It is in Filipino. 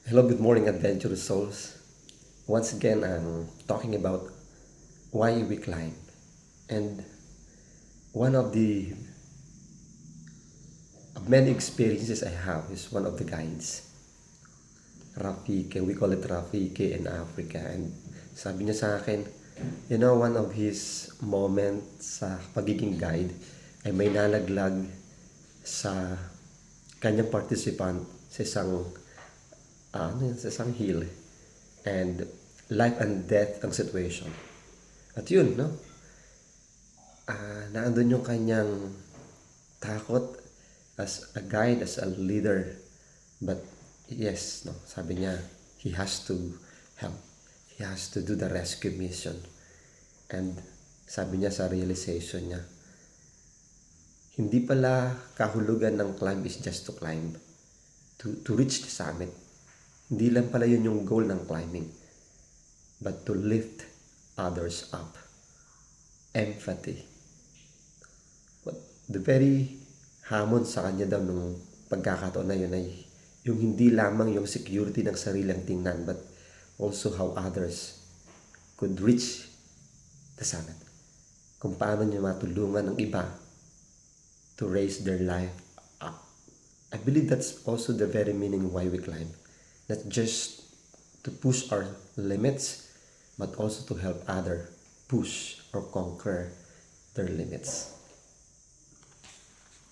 Hello, good morning, adventurous souls. Once again, I'm talking about why we climb. And one of the many experiences I have is one of the guides, Rafiki. We call it Rafiki in Africa. And sabi niya sa akin, one of his moments sa pagiging guide ay may nalaglag sa kanyang participant sa isang hill. And life and death ang situation. At yun, no? Naandun yung kanyang takot as a guide, as a leader. But yes, no, sabi niya, he has to help. He has to do the rescue mission. And sabi niya sa realization niya, hindi pala kahulugan ng climb is just to climb. To reach the summit. Hindi lang pala yun yung goal ng climbing. But to lift others up. Empathy. But the very hamon sa kanya daw nung pagkakataon na yun ay yung hindi lamang yung security ng sarilang tingnan but also how others could reach the summit. Kung paano niya matulungan ng iba to raise their life up. I believe that's also the very meaning why we climb. Not just to push our limits, but also to help others push or conquer their limits.